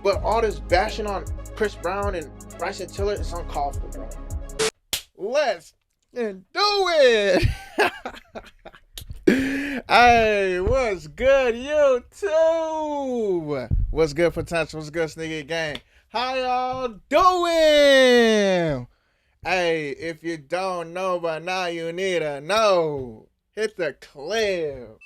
But all this bashing on Chris Brown and Bryson Tiller is uncalled for, bro. Let's do it. Hey, what's good, YouTube? What's good, potential? What's good, Sneaky Gang? How y'all doing? Hey, if you don't know, but now you need to know. Hit the clip.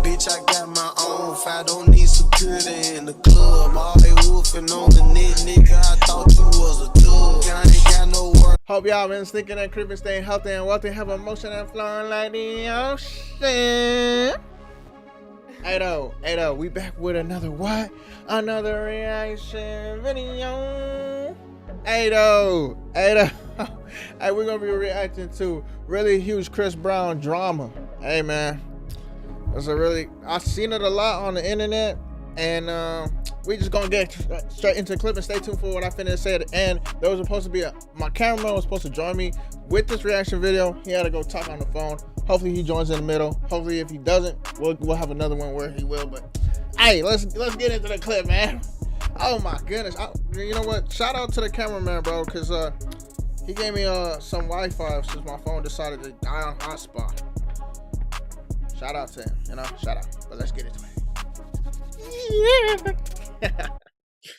Bitch, I got my own. If I don't need security in the club, all they woofing on the net, nigga. I thought you was a dog. I ain't got no work. Hope y'all been sneaking and creeping, staying healthy and wealthy, have emotion and flowing like the ocean. Hey, we back with another what? Another reaction video. Hey, we're gonna be reacting to really huge Chris Brown drama. Hey, man. I've seen it a lot on the internet, and we just gonna get straight into the clip and stay tuned for what I finna say at the end. There was supposed to be my cameraman was supposed to join me with this reaction video. He had to go talk on the phone. Hopefully he joins in the middle. Hopefully if he doesn't, we'll have another one where he will. But hey, let's get into the clip, man. Oh my goodness. You know what? Shout out to the cameraman, bro, because he gave me some Wi-Fi since my phone decided to die on hotspot. Shout out to him, shout out. But let's get into it. Yeah.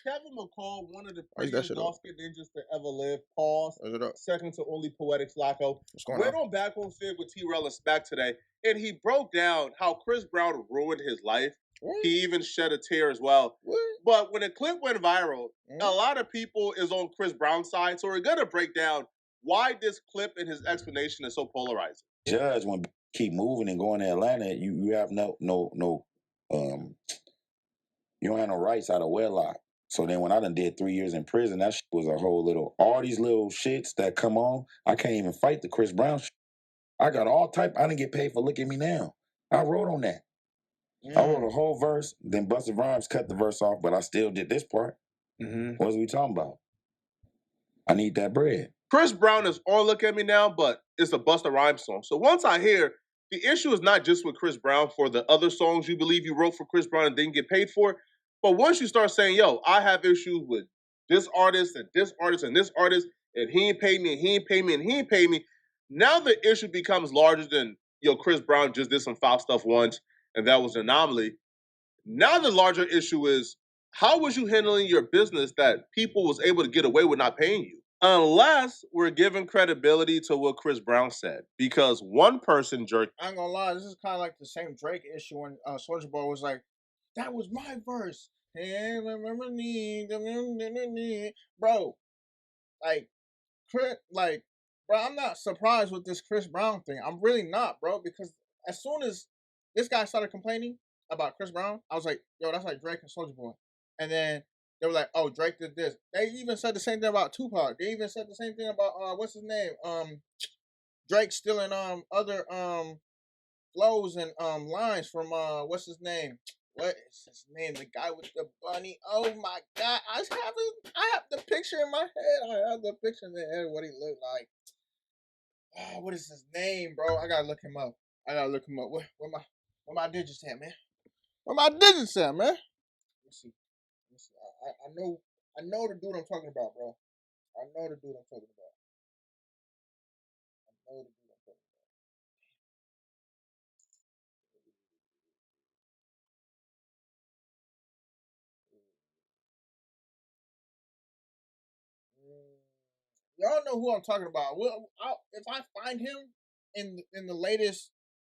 Kevin McCall, one of the prettiest dark-skinned ninjas to ever live. Pause. Second to only Poetic Flacco. Went on Back on Fig with T-Rell and Smack today, and he broke down how Chris Brown ruined his life. What? He even shed a tear as well. What? But when the clip went viral, a lot of people is on Chris Brown's side, so we're gonna break down why this clip and his explanation is so polarizing. Judge, when keep moving and going to Atlanta, you have you don't have no rights out of wedlock. So then when I done did 3 years in prison, that shit was a whole little, all these little shits that come on, I can't even fight the Chris Brown shit. I got all type, I didn't get paid for Look at Me Now. I wrote on that. I wrote a whole verse, then Busta Rhymes cut the verse off, but I still did this part. What was we talking about? I need that bread. Chris Brown is on Look at Me Now, but it's a Busta Rhymes song. So once I hear, the issue is not just with Chris Brown for the other songs you believe you wrote for Chris Brown and didn't get paid for. But once you start saying, yo, I have issues with this artist and this artist and this artist, and he ain't paid me, and he ain't paid me, and he ain't paid me, now the issue becomes larger than, yo, Chris Brown just did some foul stuff once, and that was an anomaly. Now the larger issue is, how was you handling your business that people was able to get away with not paying you? Unless we're giving credibility to what Chris Brown said. Because one person jerked. I ain't gonna lie, this is kind of like the same Drake issue when Soulja Boy was like, that was my verse. Hey, bro, bro, I'm not surprised with this Chris Brown thing. I'm really not, bro, because as soon as this guy started complaining about Chris Brown, I was like, yo, that's like Drake and Soulja Boy. And then they were like, oh, Drake did this. They even said the same thing about Tupac. They even said the same thing about what's his name? Drake stealing other flows and lines from what's his name? What is his name? The guy with the bunny. Oh my god. I have the picture in my head. I have the picture in the head of what he looked like. Oh, what is his name, bro? I gotta look him up. Where my digits at, man? Where my digits at, man? Let's see. I know the dude I'm talking about, bro. I know the dude I'm talking about. Y'all know who I'm talking about. Well, if I find him in the latest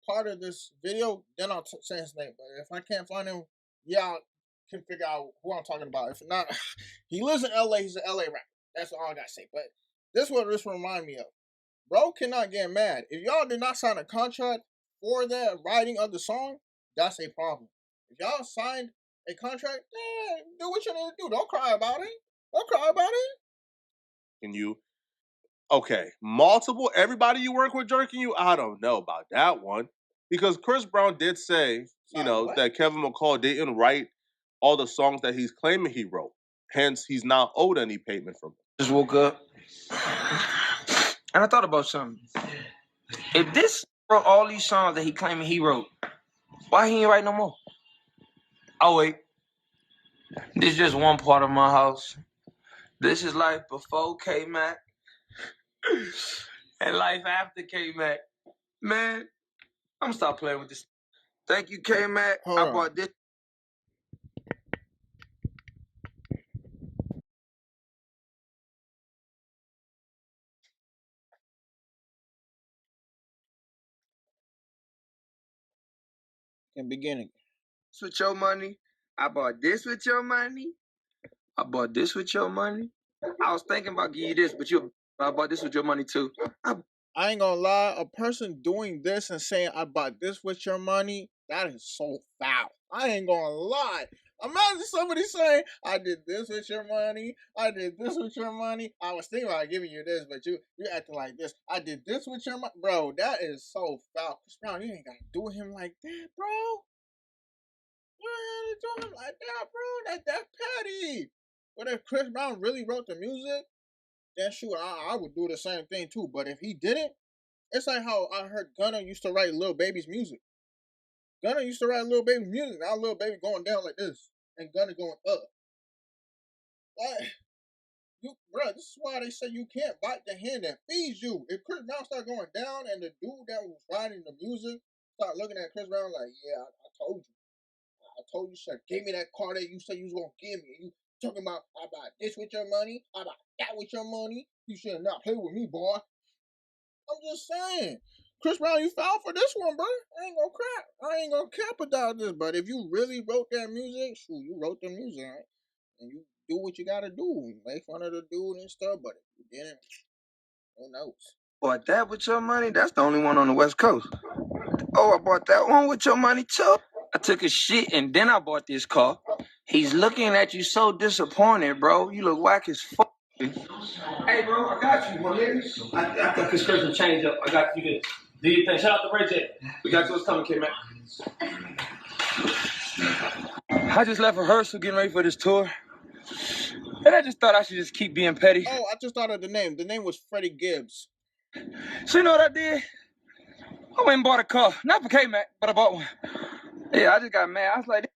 part of this video, then I'll say his name. But if I can't find him, y'all can figure out who I'm talking about. If not, he lives in LA. He's an LA rapper. That's all I gotta say. But this what this remind me of. Bro cannot get mad. If y'all did not sign a contract for the writing of the song, that's a problem. If y'all signed a contract, do what you need to do. Don't cry about it. Don't cry about it. And you, okay, everybody you work with jerking you? I don't know about that one. Because Chris Brown did say, that Kevin McCall didn't write all the songs that he's claiming he wrote. Hence, he's not owed any payment from it. Just woke up and I thought about something. If this wrote all these songs that he claiming he wrote, why he ain't write no more? Oh wait, This is just one part of my house. This is life before K-Mac and life after K-Mac. Man, I'm gonna stop playing with this. Thank you, K-Mac. Hold I on. bought this. In beginning. With your money. I bought this with your money. I bought this with your money. I was thinking about giving you this, but I bought this with your money too. I ain't gonna lie, a person doing this and saying I bought this with your money, that is so foul. I ain't gonna lie. Imagine somebody saying, I did this with your money, I did this with your money. I was thinking about giving you this, but you acting like this. I did this with your money. Bro, that is so foul. Chris Brown, you ain't gotta do him like that, bro. You ain't gotta do him like that, bro. That's petty. But if Chris Brown really wrote the music, then sure, I would do the same thing too. But if he didn't, it's like how I heard Gunna used to write Lil Baby's music. Gunna used to write Lil Baby's music. Now Lil Baby going down like this, and Gunna going up. Like, bro, this is why they say you can't bite the hand that feeds you. If Chris Brown start going down, and the dude that was writing the music start looking at Chris Brown like, yeah, I told you. I told you, sir. Give me that car that you said you was gonna give me. You talking about I buy this with your money, I buy that with your money. You should not play with me, boy. I'm just saying. Chris Brown, you foul for this one, bro. I ain't gonna crap. I ain't gonna cap about this. But if you really wrote that music, shoot, you wrote the music, right? And you do what you gotta do. Make fun of the dude and stuff. But if you didn't, who knows? Bought that with your money? That's the only one on the West Coast. Oh, I bought that one with your money too. I took a shit and then I bought this car. He's looking at you so disappointed, bro. You look whack as fuck. Hey, bro, I got you, my nigga. I got this person change up. I got you this. Do your thing. Shout out to Ray J. We got you what's coming, kid, man. I just left rehearsal getting ready for this tour. And I just thought I should just keep being petty. Oh, I just thought of the name. The name was Freddie Gibbs. So you know what I did? I went and bought a car. Not for K-Mac, but I bought one. Yeah, I just got mad. I was like,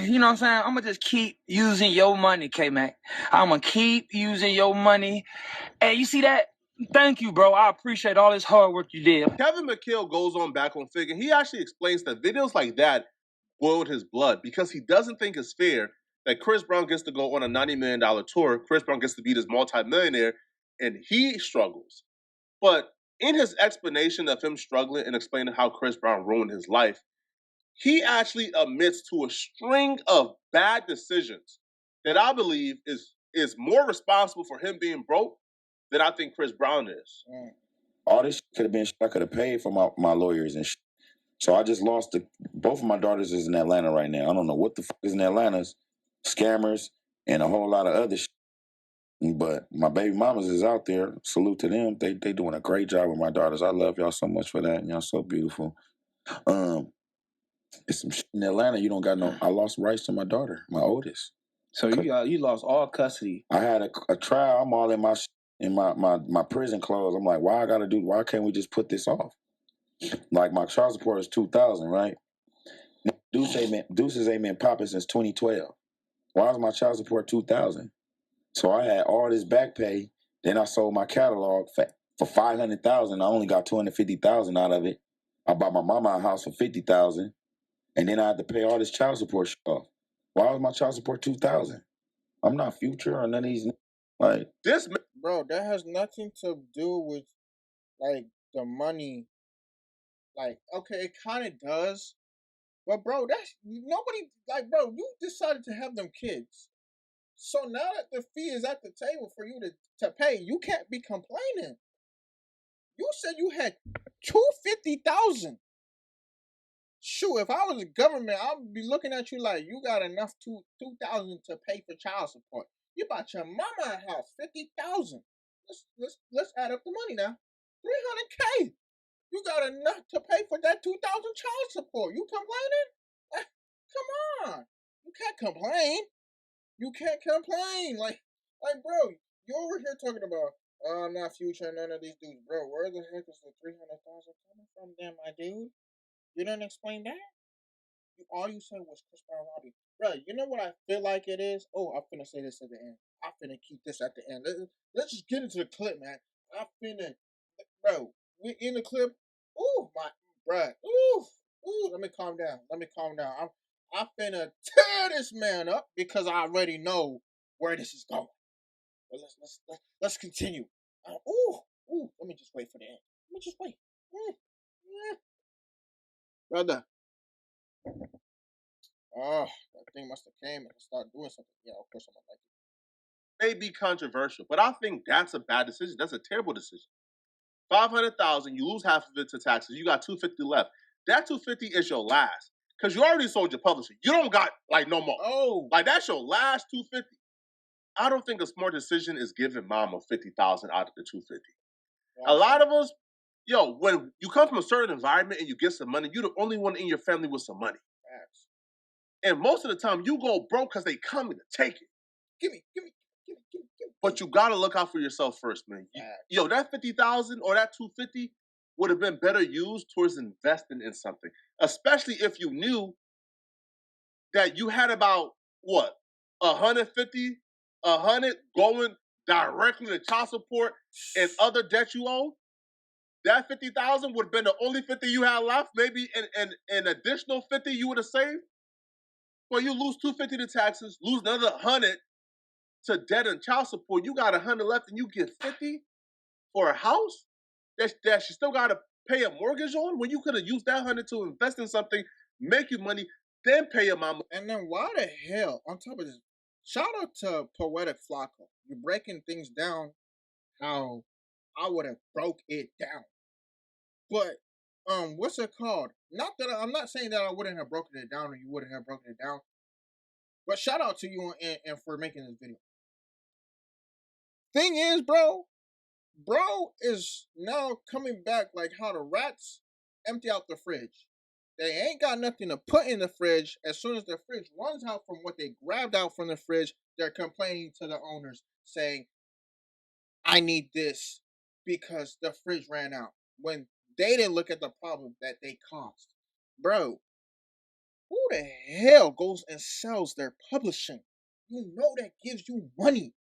you know what I'm saying? I'm going to just keep using your money, K-Mac. I'm going to keep using your money. Hey, you see that? Thank you, bro. I appreciate all this hard work you did. Kevin McCall goes on back on Fig, and he actually explains that videos like that boiled his blood because he doesn't think it's fair that Chris Brown gets to go on a $90 million tour. Chris Brown gets to be this multimillionaire, and he struggles. But in his explanation of him struggling and explaining how Chris Brown ruined his life, he actually admits to a string of bad decisions that I believe is more responsible for him being broke than I think Chris Brown is. All this could have been I could have paid for my lawyers and shit. So I just lost both of my daughters is in Atlanta right now. I don't know what the fuck is in Atlanta. Scammers and a whole lot of other shit. But my baby mamas is out there. Salute to them. They doing a great job with my daughters. I love y'all so much for that. Y'all so beautiful. It's some shit in Atlanta. You don't got no. I lost rights to my daughter, my oldest. So you lost all custody. I had a trial. I'm all in my prison clothes. I'm like, why can't we just put this off? Like my child support is $2,000, right? Deuces ain't been popping since 2012. Why is my child support $2,000? So I had all this back pay. Then I sold my catalog for $500,000. I only got $250,000 out of it. I bought my mama a house for $50,000, and then I had to pay all this child support off. Why was my child support $2,000? I'm not Future or none of these. Like this, bro, that has nothing to do with like the money. Like, okay, it kind of does, but bro, that's nobody. Like, bro, you decided to have them kids, so now that the fee is at the table for you to pay, you can't be complaining. You said you had $250,000. Shoot, if I was the government, I'd be looking at you like you got enough $2,000 to pay for child support. You bought your mama a house, $50,000. Let's add up the money now. $300K. You got enough to pay for that $2,000 child support. You complaining? Come on. You can't complain. You can't complain. Like, bro, you over here talking about, I'm not Future, none of these dudes. Bro, where the heck is the $300,000 coming from then, my dude? You didn't explain that? All you said was Chris Brown Robbie. Bro, you know what I feel like it is? Oh, I'm finna say this at the end. I'm finna keep this at the end. Let's just get into the clip, man. I'm finna, bro. We in the clip. Ooh, my, bro. Ooh. Let me calm down. I'm finna tear this man up because I already know where this is going. But let's continue. Ooh. Let me just wait for the end. Let me just wait. Brother. Oh, that thing must have came and started doing something. Yeah, of course I'm gonna like it. May be controversial, but I think that's a bad decision. That's a terrible decision. 500,000, you lose half of it to taxes. You got 250 left. That 250 is your last, because you already sold your publishing. You don't got like no more. Oh, Like that's your last 250. I don't think a smart decision is giving mama 50,000 out of the 250. A lot of us, when you come from a certain environment and you get some money, you're the only one in your family with some money. And most of the time, you go broke because they coming to take it. Give me. But you gotta look out for yourself first, man. That 50,000 or that 250 would have been better used towards investing in something, especially if you knew that you had about 150, 100 going directly to child support and other debt you owe. That 50,000 would have been the only 50 you had left. Maybe an additional 50 you would have saved. Well, you lose 250 to taxes, lose another 100 to debt and child support. You got 100 left, and you get 50 for a house that you still got to pay a mortgage on. When you could have used that 100 to invest in something, make you money, then pay your mama. And then why the hell? On top of this, shout out to Poetic Flacco. You're breaking things down how I would have broke it down. But what's it called? Not that I'm not saying that I wouldn't have broken it down or you wouldn't have broken it down. But shout out to you and for making this video. Thing is, bro is now coming back like how the rats empty out the fridge. They ain't got nothing to put in the fridge. As soon as the fridge runs out from what they grabbed out from the fridge, they're complaining to the owners saying, I need this because the fridge ran out. When they didn't look at the problem that they caused. Bro, who the hell goes and sells their publishing? You know that gives you money.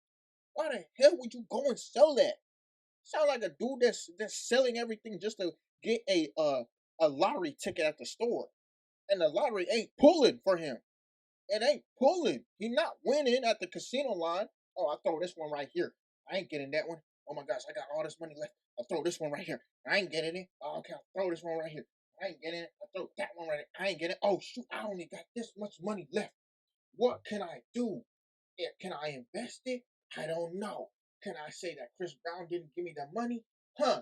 Why the hell would you go and sell that? Sound like a dude that's selling everything just to get a lottery ticket at the store. And the lottery ain't pulling for him. It ain't pulling. He not winning at the casino line. Oh, I throw this one right here. I ain't getting that one. Oh my gosh, I got all this money left. I'll throw this one right here. I ain't getting it. Oh, okay, I'll throw this one right here. I ain't getting it. I'll throw that one right here. I ain't getting it. Oh shoot, I only got this much money left. What can I do? Can I invest it? I don't know. Can I say that Chris Brown didn't give me the money?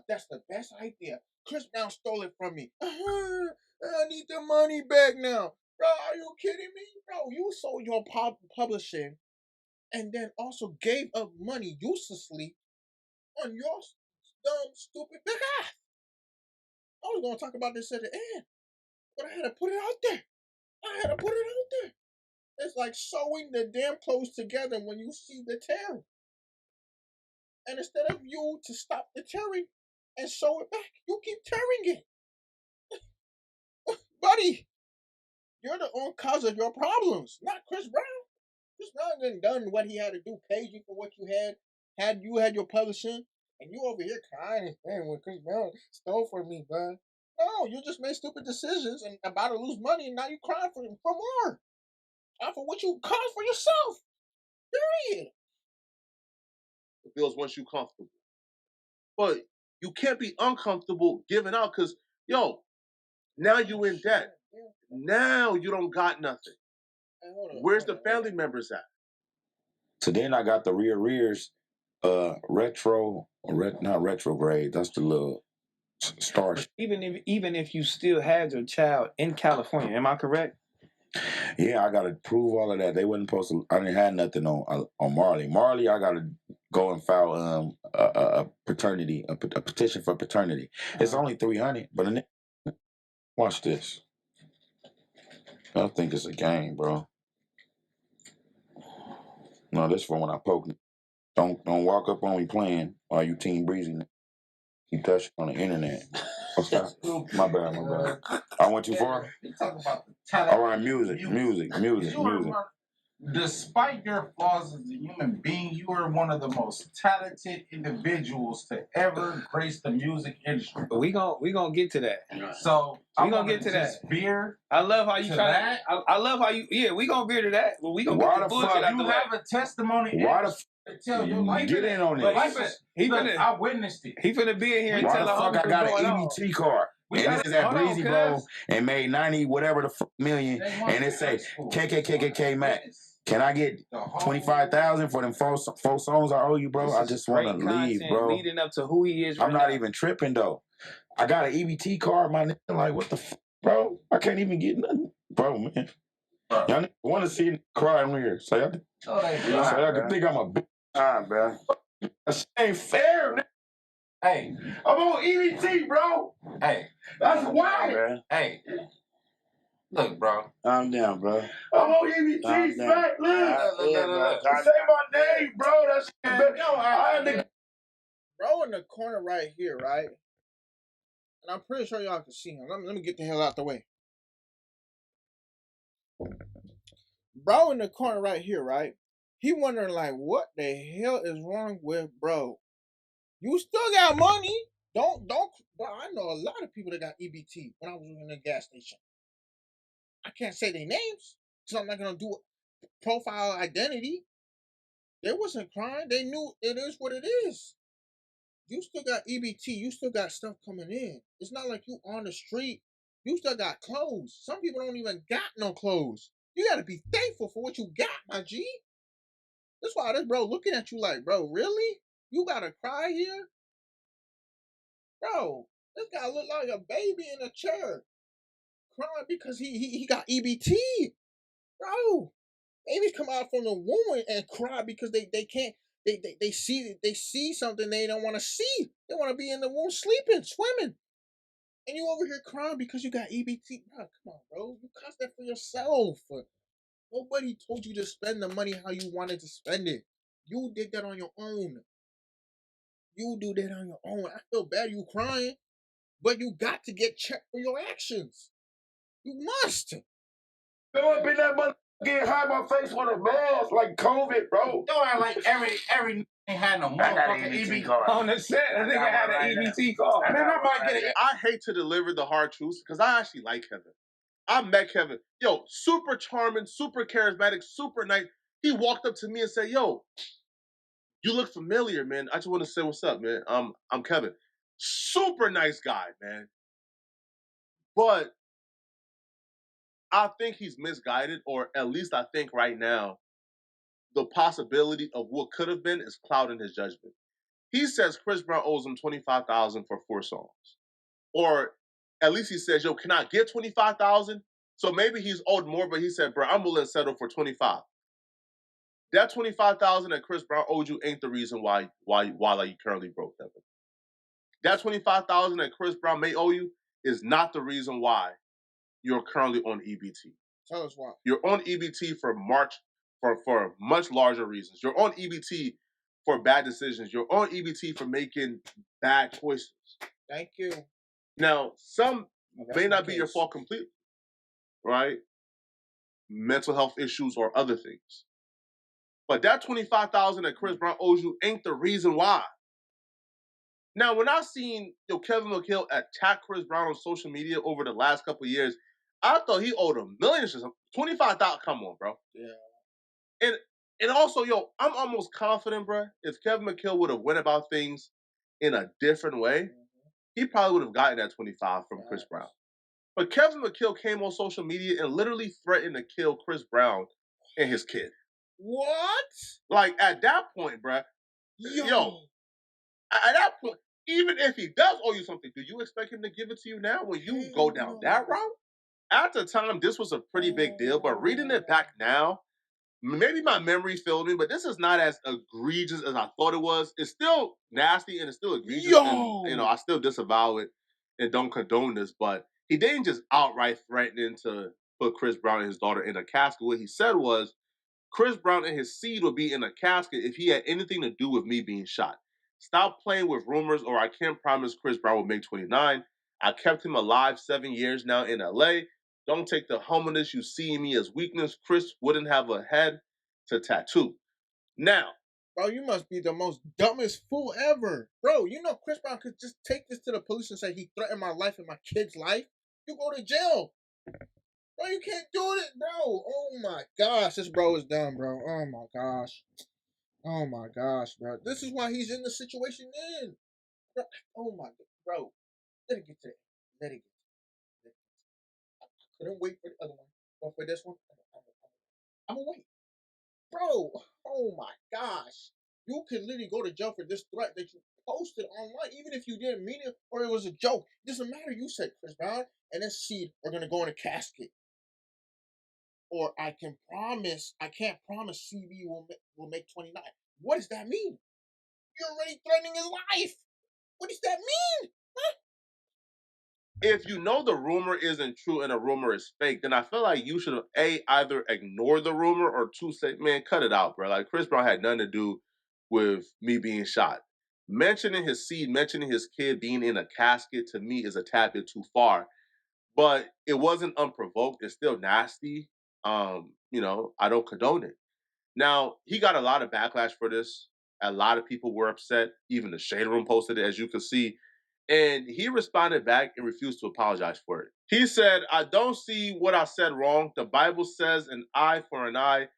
That's the best idea. Chris Brown stole it from me. I need the money back now. Bro, are you kidding me? Bro, you sold your publishing and then also gave up money uselessly on your dumb, stupid behalf. I was going to talk about this at the end, but I had to put it out there. It's like sewing the damn clothes together when you see the tear. And instead of you to stop the tearing and sew it back, you keep tearing it. Buddy, you're the only cause of your problems, not Chris Brown. Chris Brown done what he had to do, paid you for what you had your publishing, and you over here crying and saying when Chris Brown stole from me, bud. No, you just made stupid decisions and about to lose money, and now you crying for more. For what you caused for yourself. Period. It feels once you comfortable. But you can't be uncomfortable giving out because, now you in debt. Now you don't got nothing. Where's the family members at? So then I got the rearrears, not retrograde. That's the little star. Even if you still had your child in California, am I correct? Yeah, I gotta prove all of that. They wasn't supposed to. I didn't have nothing on Marley. Marley, I gotta go and file a paternity, a petition for paternity. It's only $300, but watch this. I think it's a game, bro. No, this for when I poke. Don't walk up on me playing while you Team Breezy. You touch on the internet. What's that? My bad. I went too far? You talk about the talent. All right, music. Despite your flaws as a human being, you are one of the most talented individuals to ever grace the music industry. We gonna get to that. So we gonna get to that. Veer. I love how you to try that. I love how you. Yeah, we gonna veer to that. But we gonna Why get the bullshit out You the way. have a testimony. Why the to tell your life. Get in on But this. I witnessed it. He finna be in here and Why tell the the fuck homies I got what's an going on. EBT card? And this is at Breezy, bro, and made 90 whatever the fuck million, and it say KKKKK Mac. Can I get 25,000 for them four songs I owe you, bro? I just want to leave, bro. Leading up to who he is. I'm not even tripping though. I got an EBT card, my nigga. Like, what the fuck, bro? I can't even get nothing, bro, man. Y'all want to see me cry on here? So y'all can think I'm a bitch. Bro. That shit ain't fair, nigga. Hey, I'm on EBT, bro. hey, That's why. Bro. hey. Look, bro. Calm down, bro. I'm on EBT, fact. Look. Say my name, bro. That's Bro in the corner right here, right? And I'm pretty sure y'all can see him. Let me get the hell out the way. Bro in the corner right here, right? He wondering like, what the hell is wrong with bro? You still got money. Don't, bro, I know a lot of people that got EBT when I was in the gas station. I can't say their names, so I'm not gonna do profile identity. They wasn't crying. They knew it is what it is. You still got EBT. You still got stuff coming in. It's not like you on the street. You still got clothes. Some people don't even got no clothes. You gotta be thankful for what you got, my G. That's why this bro looking at you like, bro, really? You gotta cry here? Bro, this guy look like a baby in a chair. Crying because he got EBT. Bro, babies come out from the womb and cry because they can't they see something they don't want to see. They want to be in the womb sleeping, swimming. And you over here crying because you got EBT. Nah, come on, bro. You caused that for yourself. Nobody told you to spend the money how you wanted to spend it. You did that on your own. You do that on your own. I feel bad you crying, but you got to get checked for your actions. You must. Go up in that mother get hide my face with a mask like COVID, bro. Don't act like every ain't had no motherfucking EBT card. On the set, I think I had an EBT card. Man, I might get it. I hate to deliver the hard truths because I actually like Kevin. I met Kevin. Yo, super charming, super charismatic, super nice. He walked up to me and said, yo, you look familiar, man. I just want to say what's up, man. I'm Kevin. Super nice guy, man. But I think he's misguided, or at least I think right now, the possibility of what could have been is clouding his judgment. He says Chris Brown owes him $25,000 for 4 songs. Or at least he says, yo, can I get $25,000? So maybe he's owed more, but he said, bro, I'm willing to settle for $25,000. That $25,000 that Chris Brown owed you ain't the reason why you currently broke, Kevin. That $25,000 that Chris Brown may owe you is not the reason why you're currently on EBT. Tell us why. You're on EBT for much larger reasons. You're on EBT for bad decisions. You're on EBT for making bad choices. Thank you. Now, some may not be your fault completely, right? Mental health issues or other things. But that $25,000 that Chris Brown owes you ain't the reason why. Now, when I seen Kevin McCall attack Chris Brown on social media over the last couple of years, I thought he owed him millions or something. $25,000, come on, bro. Yeah. And also, I'm almost confident, bro, if Kevin McCall would have went about things in a different way, he probably would have gotten that $25,000 from Chris Brown. But Kevin McCall came on social media and literally threatened to kill Chris Brown and his kid. What? Like, at that point, bro, at that point, even if he does owe you something, do you expect him to give it to you now when you go down that route? At the time, this was a pretty big deal, but reading it back now, maybe my memory failed me, but this is not as egregious as I thought it was. It's still nasty and it's still egregious. And, I still disavow it and don't condone this, but he didn't just outright threaten to put Chris Brown and his daughter in a casket. What he said was, Chris Brown and his seed would be in a casket if he had anything to do with me being shot. Stop playing with rumors or I can't promise Chris Brown will make 29. I kept him alive 7 years now in LA. Don't take the humbleness you see in me as weakness. Chris wouldn't have a head to tattoo. Now, Bro, you must be the most dumbest fool ever. Bro, you know Chris Brown could just take this to the police and say he threatened my life and my kid's life. You go to jail. Bro, you can't do it, bro. Oh my gosh, this bro is dumb, bro. Oh my gosh. Oh my gosh, bro. This is why he's in the situation in. Bro, oh my, bro. Let it get to it. Let it get to it. I couldn't wait for the other one. But for this one, I'm gonna wait. Bro, oh my gosh. You could literally go to jail for this threat that you posted online, even if you didn't mean it or it was a joke. It doesn't matter. You said Chris Brown and this seed are gonna go in a casket. Or I can't promise CB will make 29. What does that mean? You're already threatening his life. What does that mean? Huh? if you know the rumor isn't true and a rumor is fake, then I feel like you should either ignore the rumor or two, say, man, cut it out, bro. Like Chris Brown had nothing to do with me being shot. Mentioning his seed, mentioning his kid being in a casket to me is a tad bit too far. But it wasn't unprovoked. It's still nasty. I don't condone it. Now, he got a lot of backlash for this. A lot of people were upset. Even the Shade Room posted it, as you can see. And he responded back and refused to apologize for it. He said, I don't see what I said wrong. The Bible says an eye for an eye.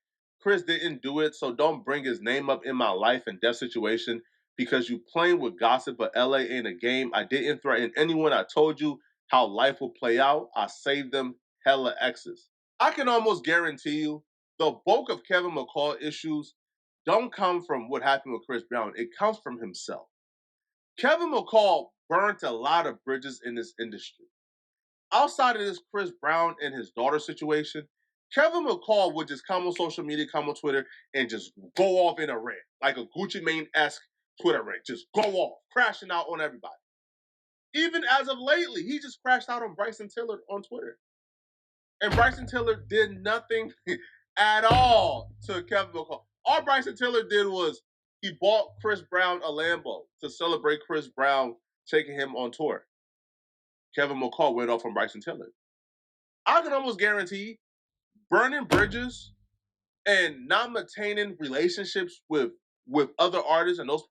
Chris didn't do it, so don't bring his name up in my life and death situation because you playing with gossip, but LA ain't a game. I didn't threaten anyone. I told you how life will play out. I saved them hella X's. I can almost guarantee you the bulk of Kevin McCall issues don't come from what happened with Chris Brown. It comes from himself. Kevin McCall burnt a lot of bridges in this industry. Outside of this Chris Brown and his daughter situation, Kevin McCall would just come on social media, come on Twitter, and just go off in a rant, like a Gucci Mane-esque Twitter rant. Just go off, crashing out on everybody. Even as of lately, he just crashed out on Bryson Tiller on Twitter. And Bryson Tiller did nothing at all to Kevin McCall. All Bryson Tiller did was he bought Chris Brown a Lambo to celebrate Chris Brown taking him on tour. Kevin McCall went off on Bryson Tiller. I can almost guarantee burning bridges and not maintaining relationships with other artists and those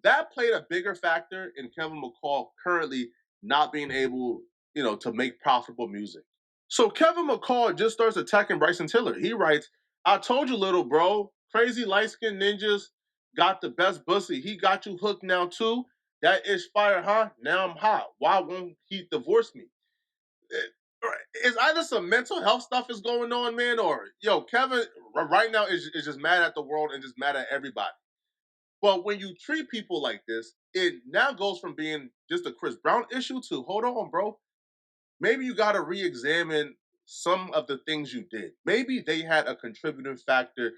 that played a bigger factor in Kevin McCall currently not being able, to make profitable music. So Kevin McCall just starts attacking Bryson Tiller. He writes, I told you, little bro, crazy light-skinned ninjas got the best pussy. He got you hooked now, too. That is fire, huh? Now I'm hot. Why won't he divorce me? It's either some mental health stuff is going on, man, or, Kevin right now is just mad at the world and just mad at everybody. But when you treat people like this, it now goes from being just a Chris Brown issue to, hold on, bro. Maybe you got to re-examine some of the things you did. Maybe they had a contributing factor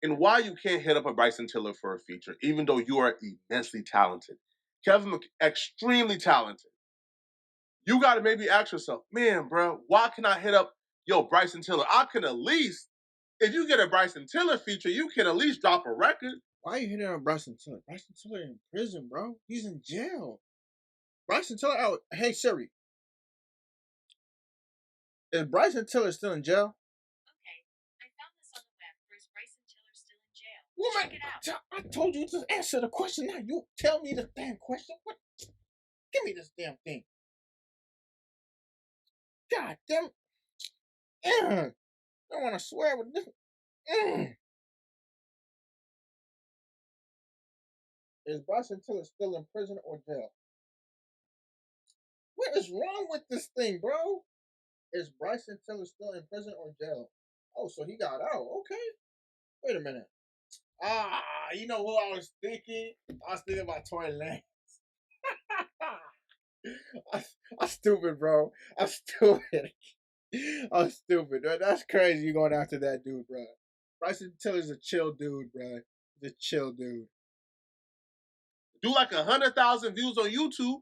in why you can't hit up a Bryson Tiller for a feature, even though you are immensely talented. Kevin, extremely talented. You got to maybe ask yourself, man, bro, why can I hit up, Bryson Tiller? I can at least, if you get a Bryson Tiller feature, you can at least drop a record. Why are you hitting on Bryson Tiller? Bryson Tiller in prison, bro. He's in jail. Bryson Tiller out. Hey, Siri. Is Bryson Tiller still in jail? Okay, I found this on the web. Is Bryson Tiller still in jail? Check it out. I told you to answer the question. Now you tell me the damn question. What? Give me this damn thing. God damn. I don't want to swear with this. Is Bryson Tiller still in prison or jail? What is wrong with this thing, bro? Is Bryson Tiller still in prison or jail? Oh, so he got out. Okay. Wait a minute. You know who I was thinking? I was thinking about Tory Lanez. I'm stupid, bro. I'm stupid. I'm stupid. That's crazy. You going after that dude, bro. Bryson Tiller's a chill dude, bro. He's a chill dude. Do like 100,000 views on YouTube,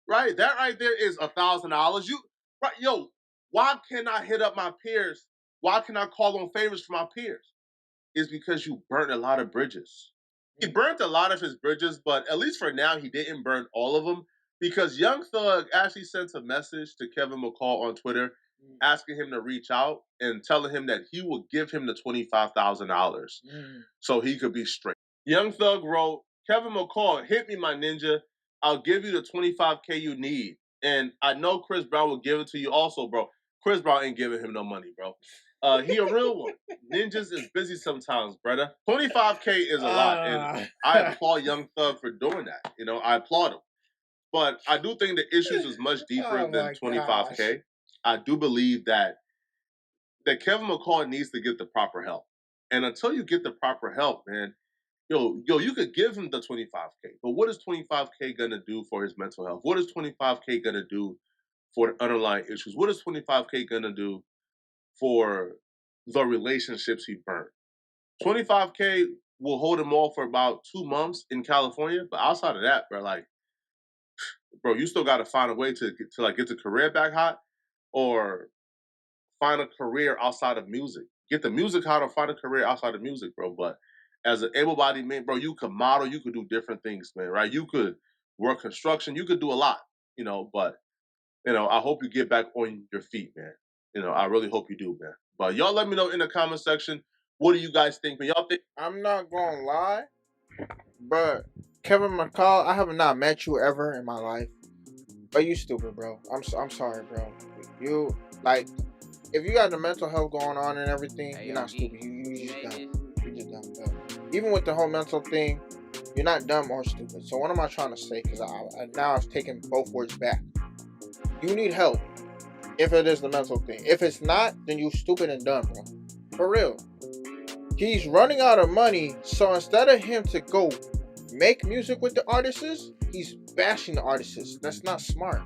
right? That right there is $1,000. Why can't I hit up my peers? Why can I call on favors for my peers? It's because you burnt a lot of bridges. He burnt a lot of his bridges, but at least for now, he didn't burn all of them. because Young Thug actually sent a message to Kevin McCall on Twitter asking him to reach out and telling him that he will give him the $25,000 so he could be straight. Young Thug wrote, Kevin McCall, hit me, my ninja. I'll give you the $25K you need. And I know Chris Brown will give it to you also, bro. Chris Brown ain't giving him no money, bro. He a real one. Ninjas is busy sometimes, brother. $25K is a lot. And I applaud Young Thug for doing that. You know, I applaud him. But I do think the issues is much deeper than $25K. Gosh. I do believe that Kevin McCall needs to get the proper help. And until you get the proper help, man, yo, you could give him the $25K. But what is $25K gonna do for his mental health? What is $25K gonna do for the underlying issues? What is $25K gonna do for the relationships he burned? $25K will hold him off for about 2 months in California, but outside of that, bro, you still got to find a way to get the career back hot, or find a career outside of music. Get the music hot or find a career outside of music, bro. But as an able-bodied man, bro, you could model, you could do different things, man, right? You could work construction, you could do a lot, you know, but, you know, I hope you get back on your feet, man. You know, I really hope you do, man. But y'all let me know in the comment section, what do you guys think? When y'all think? I'm not gonna lie, but Kevin McCall, I have not met you ever in my life, but you stupid, bro. I'm sorry, bro. You, like, if you got the mental health going on and everything, you're not stupid. You just dumb. You just dumb, bro. Even with the whole mental thing, you're not dumb or stupid. So what am I trying to say? Because now I've taken both words back. You need help if it is the mental thing. If it's not, then you stupid and dumb, bro. For real. He's running out of money, so instead of him to go make music with the artists, he's bashing the artists. That's not smart.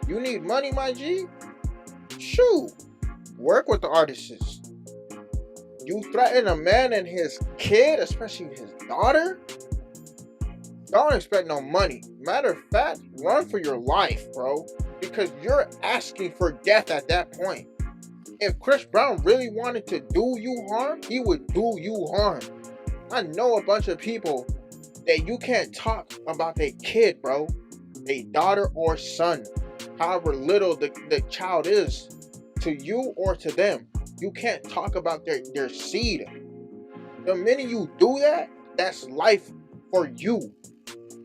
You need money, my G? Shoot. Work with the artists. You threaten a man and his kid, especially his daughter? Don't expect no money. Matter of fact, run for your life, bro. Because you're asking for death at that point. If Chris Brown really wanted to do you harm, he would do you harm. I know a bunch of people that you can't talk about their kid, bro. Their daughter or son. However little the child is to you or to them. You can't talk about their seed. The minute you do that, that's life for you.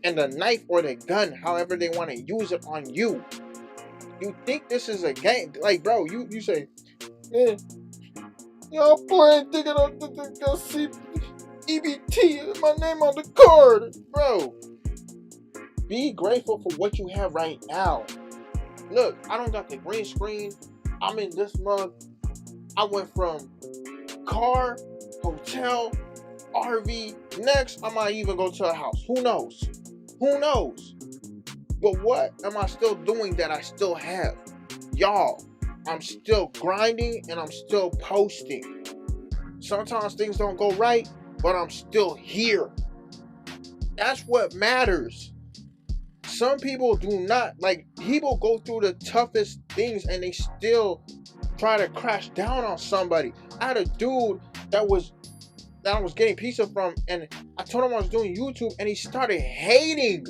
And the knife or the gun, however they want to use it on you. You think this is a game? Like, bro, you say, man, y'all playing thinking I'm gonna see EBT, my name on the card. Bro, be grateful for what you have right now. Look, I don't got the green screen. I'm in this month. I went from car, hotel, RV. Next, I might even go to a house. Who knows? Who knows? But what am I still doing that I still have? Y'all, I'm still grinding and I'm still posting. Sometimes things don't go right, but I'm still here. That's what matters. Some people do not, like, people go through the toughest things and they still try to crash down on somebody. I had a dude that I was getting pizza from, and I told him I was doing YouTube, and he started hating.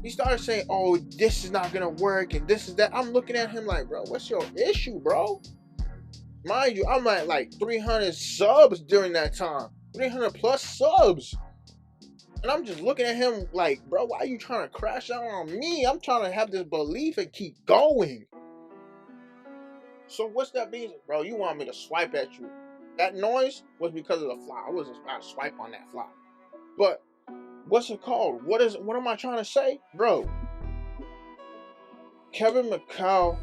He started saying, oh, this is not gonna work, and this is that. I'm looking at him like, bro, what's your issue, bro? Mind you, I'm at like 300 subs during that time. 300 plus subs. And I'm just looking at him like, bro, why are you trying to crash out on me? I'm trying to have this belief and keep going. So what's that mean? Bro, you want me to swipe at you. That noise was because of the fly. I wasn't about to swipe on that fly. But what's it called? What am I trying to say? Bro, Kevin McCall,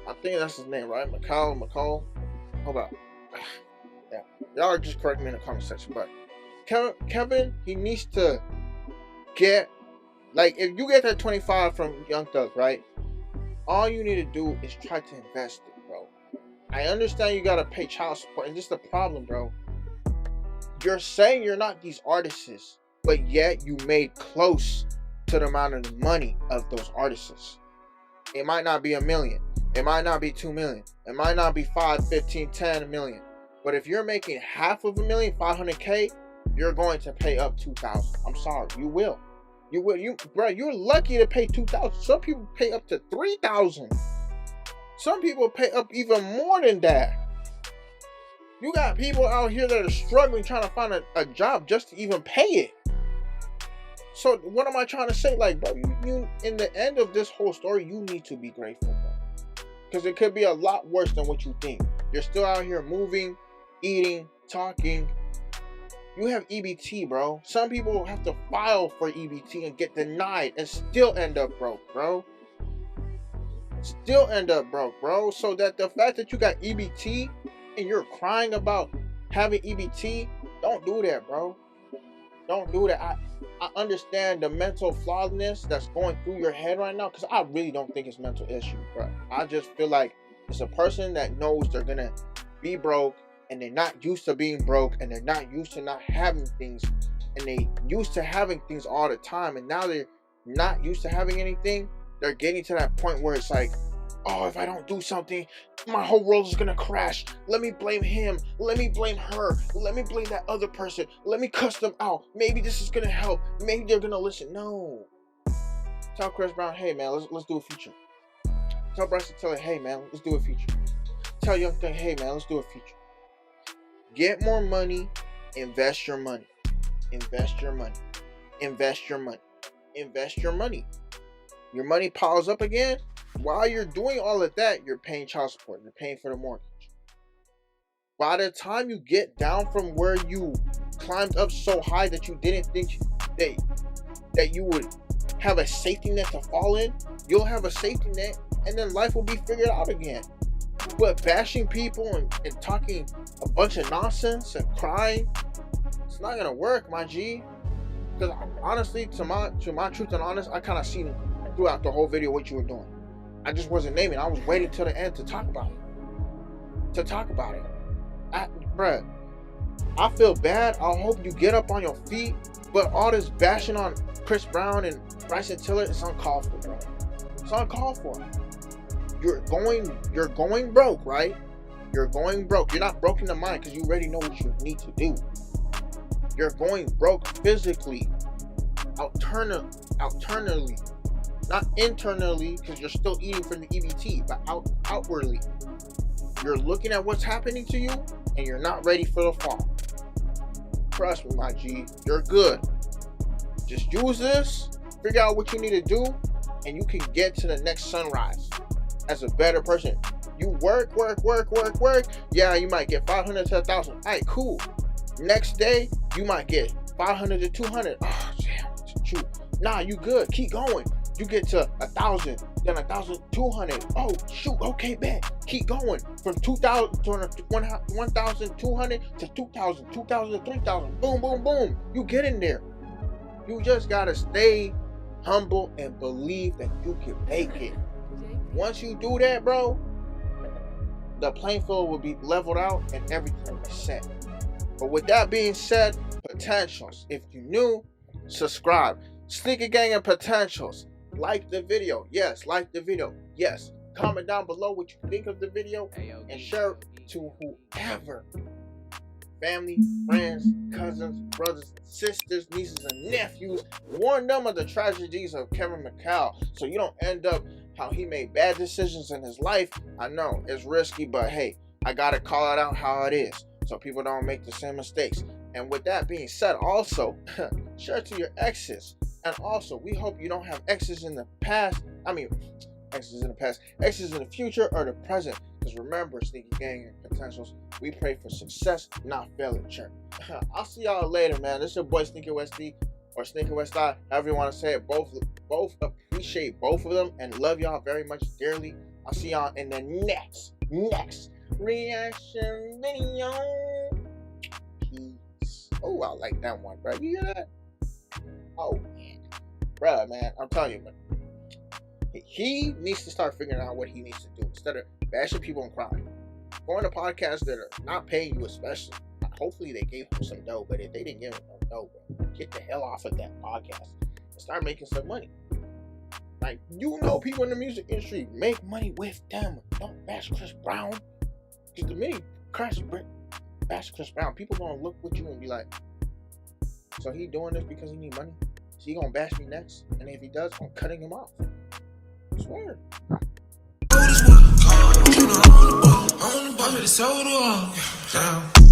I think that's his name, right? McCall. Hold up. Yeah. Y'all just correct me in the comment section, but Kevin, he needs to get, like, if you get that 25 from Young Thug, right? All you need to do is try to invest it, bro. I understand you gotta pay child support, and this is the problem, bro. You're saying you're not these artists, but yet you made close to the amount of money of those artists. It might not be $1 million. It might not be 2 million. It might not be 5, 15, 10 million. But if you're making half of $1 million, 500K, you're going to pay up 2,000. I'm sorry, you will. Bro, you're lucky to pay $2,000. Some people pay up to $3,000. Some people pay up even more than that. You got people out here that are struggling trying to find a job just to even pay it. So what am I trying to say? Like, bro, you in the end of this whole story, you need to be grateful, bro. Because it could be a lot worse than what you think. You're still out here moving, eating, talking. You have EBT, bro. Some people have to file for EBT and get denied and still end up broke, bro. Still end up broke, bro. So that the fact that you got EBT and you're crying about having EBT, don't do that, bro. Don't do that. I understand the mental flawedness that's going through your head right now, because I really don't think it's mental issue, bro. I just feel like it's a person that knows they're gonna be broke and they're not used to being broke and they're not used to not having things, and they used to having things all the time, and now they're not used to having anything. They're getting to that point where it's like, oh, if I don't do something, my whole world is gonna crash. Let me blame him. Let me blame her. Let me blame that other person. Let me cuss them out. Maybe this is gonna help. Maybe they're gonna listen. No. Tell Chris Brown, hey man, let's do a feature. Tell Bryson Tiller, hey man, let's do a feature. Tell Young Thing, hey man, let's do a feature. Get more money. Invest your money. Invest your money. Invest your money. Invest your money. Your money piles up again. While you're doing all of that, you're paying child support. You're paying for the mortgage. By the time you get down from where you climbed up so high that you didn't think that you would have a safety net to fall in, you'll have a safety net, and then life will be figured out again. But bashing people and talking a bunch of nonsense and crying, it's not gonna work, my G. Because honestly, to my truth and honest, I kind of seen throughout the whole video what you were doing. I just wasn't naming. I was waiting till the end to talk about it. Bruh, I feel bad. I hope you get up on your feet. But all this bashing on Chris Brown and Bryson Tiller is uncalled for, bro. It's uncalled for. You're going broke, right? You're going broke. You're not broke in the mind because you already know what you need to do. You're going broke physically, alternately. Not internally, because you're still eating from the EBT, but outwardly. You're looking at what's happening to you, and you're not ready for the fall. Trust me, my G. You're good. Just use this, figure out what you need to do, and you can get to the next sunrise as a better person. You work. Yeah, you might get 500 to 1,000. All right, cool. Next day, you might get 500 to 200. Oh, damn. Shoot. Nah, you good. Keep going. You get to 1,000, then 1,200. Oh, shoot. Okay, bet. Keep going. From 2,000 to 1,200 to 2,000, 2,000 to 3,000. Boom, boom, boom. You get in there. You just got to stay humble and believe that you can make it. Once you do that, bro, the playing field will be leveled out and everything will be set. But with that being said, potentials. If you're new, subscribe. Sneaker Gang and Potentials. Like the video. Yes, like the video. Yes. Comment down below what you think of the video and share it to whoever. Family, friends, cousins, brothers, sisters, nieces, and nephews. Warn them of the tragedies of Kevin McCall so you don't end up how he made bad decisions in his life. I know it's risky, but hey, I gotta call it out how it is so people don't make the same mistakes. And with that being said, also share it to your exes. And also, we hope you don't have exes in the past. Exes in the past, exes in the future or the present. Because remember, Sneaky Gang and Potentials, we pray for success, not failure. I'll see y'all later, man. This is your boy Sneakywesti or Sneakywesti, however you want to say it. Both appreciate both of them and love y'all very much dearly. I'll see y'all in the next reaction video. Peace. Oh, I like that one, bro. You hear that? Oh, bruh, man, I'm telling you, man. He needs to start figuring out what he needs to do instead of bashing people and crying. Going to podcasts that are not paying you, especially. Hopefully, they gave him some dough, but if they didn't give him no dough, bro, get the hell off of that podcast and start making some money. Like, you know, people in the music industry make money with them. Don't bash Chris Brown. Because the minute bash Chris Brown, people gonna look with you and be like, so he doing this because he need money? he gonna bash me next, and if he does, I'm cutting him off. I swear. On the boat, I'm ready to sold her off. Down.